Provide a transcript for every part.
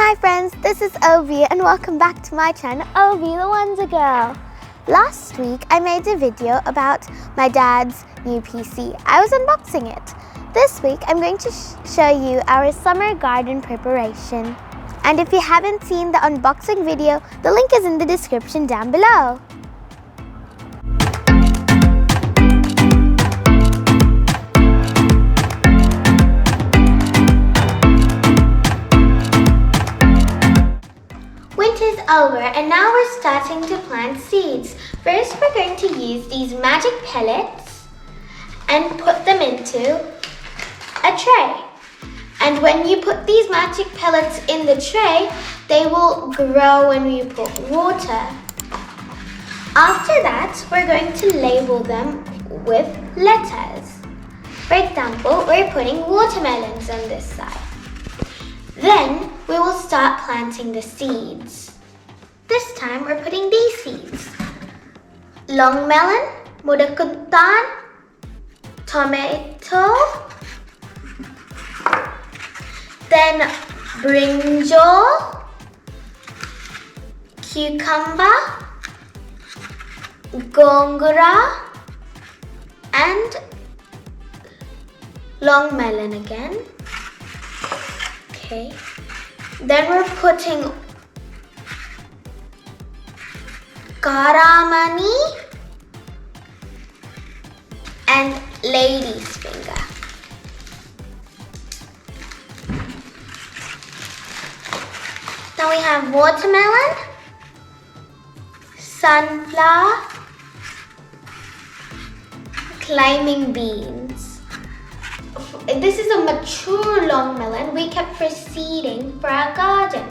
Hi friends, this is Ovi and welcome back to my channel, Ovi the Wonder Girl. Last week I made a video about my dad's new PC. I was unboxing it. This week I'm going to show you our summer garden preparation. And if you haven't seen the unboxing video, the link is in the description down below. Winter's over and now we're starting to plant seeds. First we're going to use these magic pellets and put them into a tray. And when you put these magic pellets in the tray, they will grow when you put water. After that, we're going to label them with letters. For example, we're putting watermelons on this side. Then we will start planting the seeds. This time we're putting these seeds. Long melon, mudakuntan, tomato, then brinjal, cucumber, gongura, and long melon again. Okay. Then we're putting karamani and lady's finger. Now we have watermelon, sunflower, climbing beans. This is a mature long melon we kept for seeding for our garden.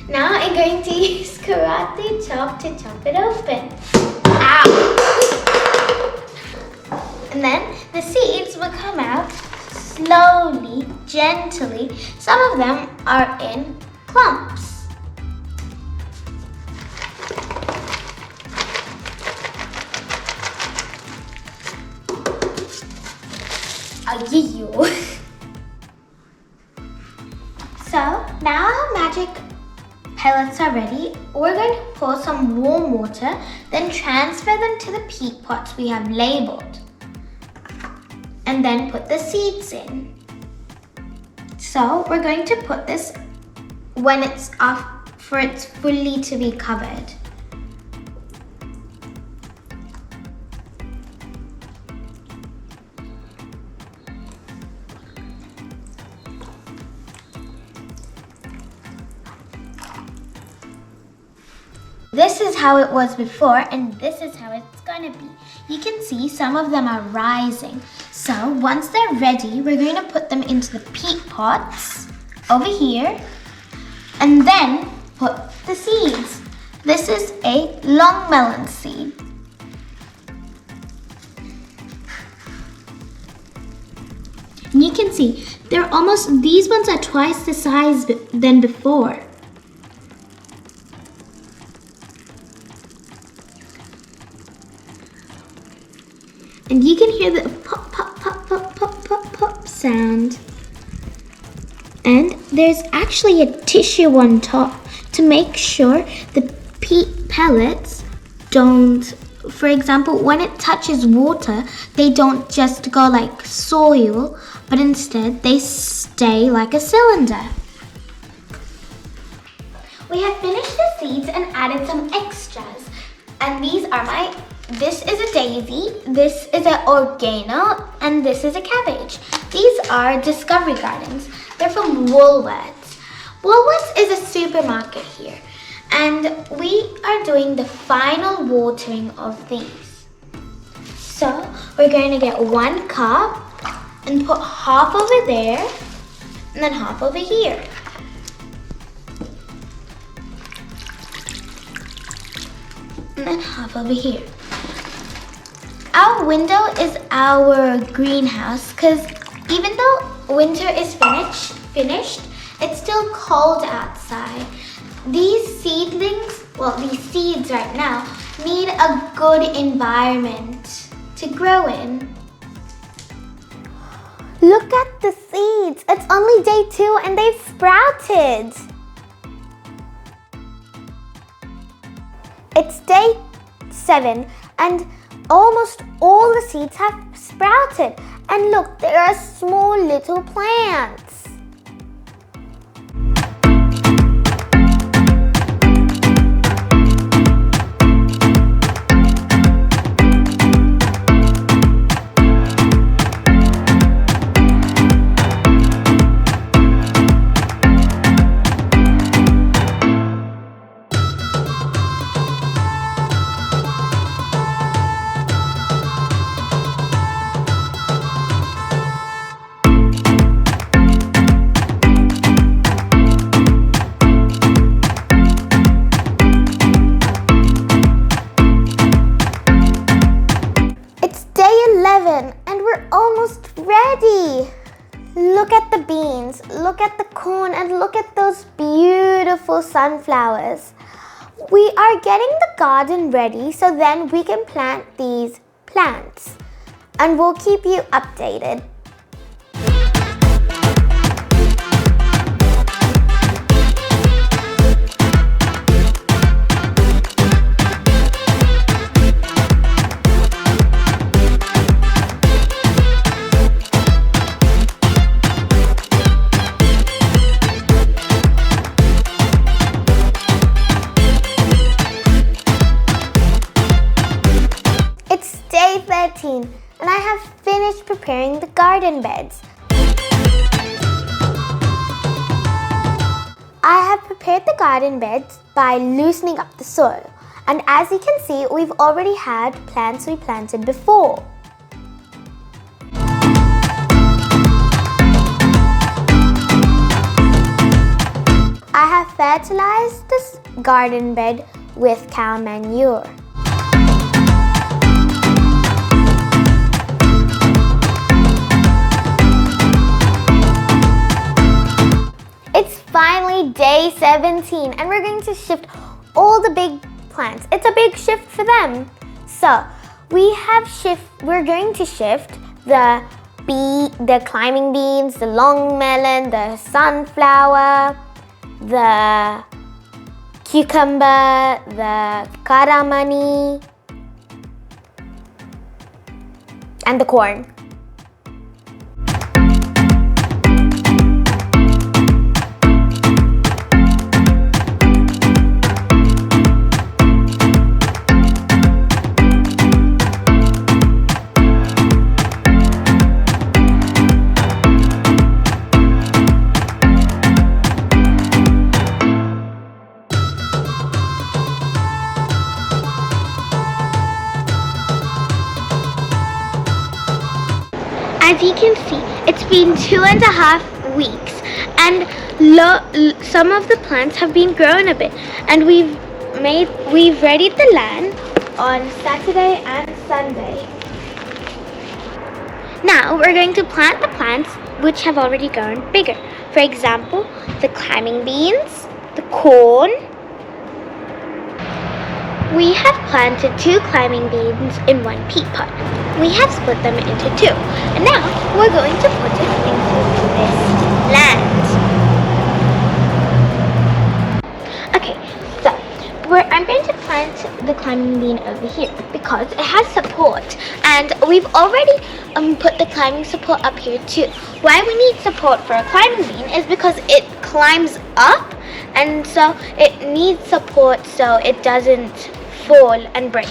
Now I'm going to use karate chop to chop it open. Ow! And then the seeds will come out slowly, gently. Some of them are in clumps. So now our magic pellets are ready. We're going to pour some warm water, then transfer them to the peat pots we have labeled. And then put the seeds in. So we're going to put this when it's off for it fully to be covered. This is how it was before and this is how it's gonna be. You can see some of them are rising. So once they're ready, we're going to put them into the peat pots over here and then put the seeds. This is a long melon seed. And you can see these ones are twice the size than before. And you can hear the pop, pop, pop, pop, pop, pop, pop sound. And there's actually a tissue on top to make sure the peat pellets don't, for example, when it touches water, they don't just go like soil, but instead they stay like a cylinder. We have finished the seeds and added some extras. And these are this is a daisy, this is an oregano, and this is a cabbage. These are Discovery Gardens. They're from Woolworths. Woolworths is a supermarket here, and we are doing the final watering of these. So we're going to get 1 cup and put half over there, and then half over here. And then half over here. Our window is our greenhouse because even though winter is finished, it's still cold outside. These seeds right now need a good environment to grow in. Look at the seeds. It's only day 2 and they've sprouted. It's day 7 and almost all the seeds have sprouted. And look, there are small little plants. And we're almost ready. Look at the beans, look at the corn, and look at those beautiful sunflowers. We are getting the garden ready so then we can plant these plants. And we'll keep you updated. Day 13, and I have finished preparing the garden beds. I have prepared the garden beds by loosening up the soil, and as you can see, we've already had plants we planted before. I have fertilized this garden bed with cow manure. It's finally day 17 and we're going to shift all the big plants. It's a big shift for them. So we're going to shift the climbing beans, the long melon, the sunflower, the cucumber, the karamani, and the corn. As you can see, it's been 2.5 weeks and some of the plants have been grown a bit, and we've readied the land on Saturday and Sunday. Now we're going to plant the plants which have already grown bigger. For example, the climbing beans, the corn. We have planted 2 climbing beans in 1 peat pot. We have split them into 2. And now we're going to put it into this land. Okay, so I'm going to plant the climbing bean over here because it has support. And we've already put the climbing support up here too. Why we need support for a climbing bean is because it climbs up, and so it needs support so it doesn't fall and break.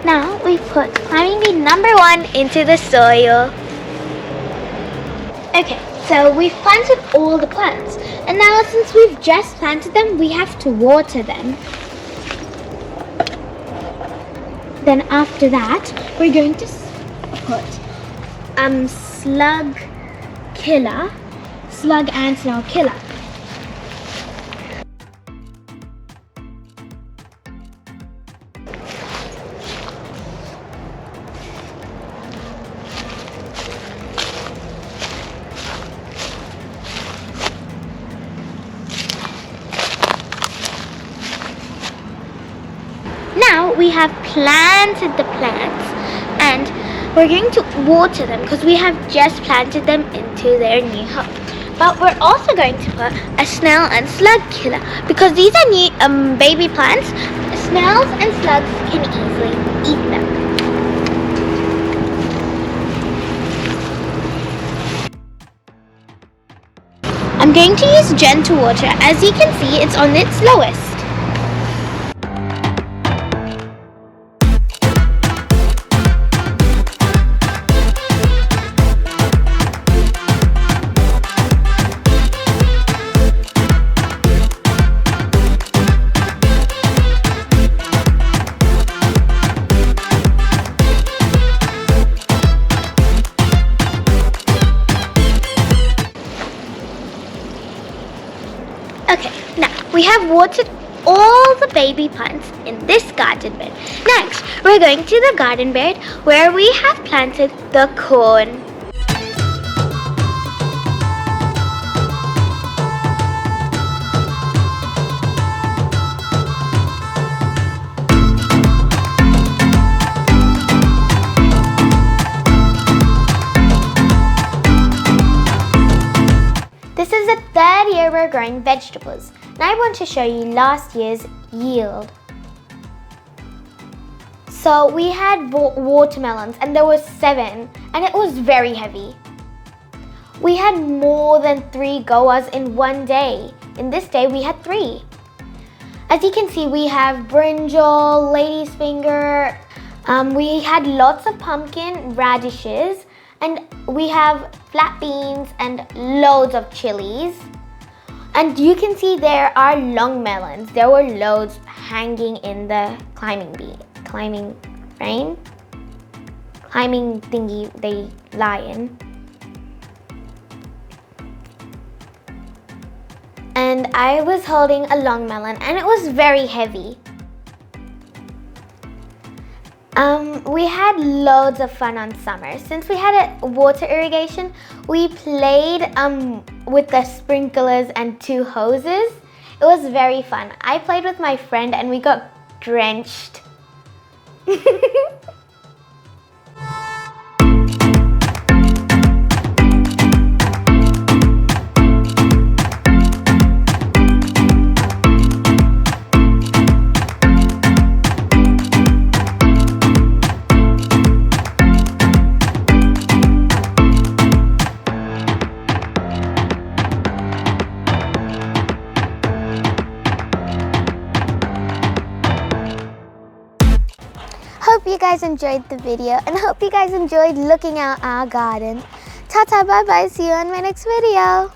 Now we put climbing bean number 1 into the soil. Okay, so we've planted all the plants, and now since we've just planted them, we have to water them. Then after that, we're going to put slug and snail killer. Now we have planted the plants and we're going to water them because we have just planted them into their new home. But we're also going to put a snail and slug killer because these are new baby plants. Snails and slugs can easily eat them. I'm going to use gentle water. As you can see, it's on its lowest. Okay, now we have watered all the baby plants in this garden bed. Next, we're going to the garden bed where we have planted the corn. This is the third year we're growing vegetables. Now I want to show you last year's yield. So we had watermelons and there were 7 and it was very heavy. We had more than 3 goas in one day. In this day we had 3. As you can see, we have brinjal, lady's finger, we had lots of pumpkin, radishes, and we have flat beans and loads of chilies. And you can see there are long melons. There were loads hanging in the climbing thingy they lie in. And I was holding a long melon and it was very heavy. We had loads of fun on summer. Since we had a water irrigation, we played with the sprinklers and 2 hoses. It was very fun. I played with my friend and we got drenched. Hope you guys enjoyed the video and hope you guys enjoyed looking at our garden. Ta-ta, bye-bye, see you on my next video.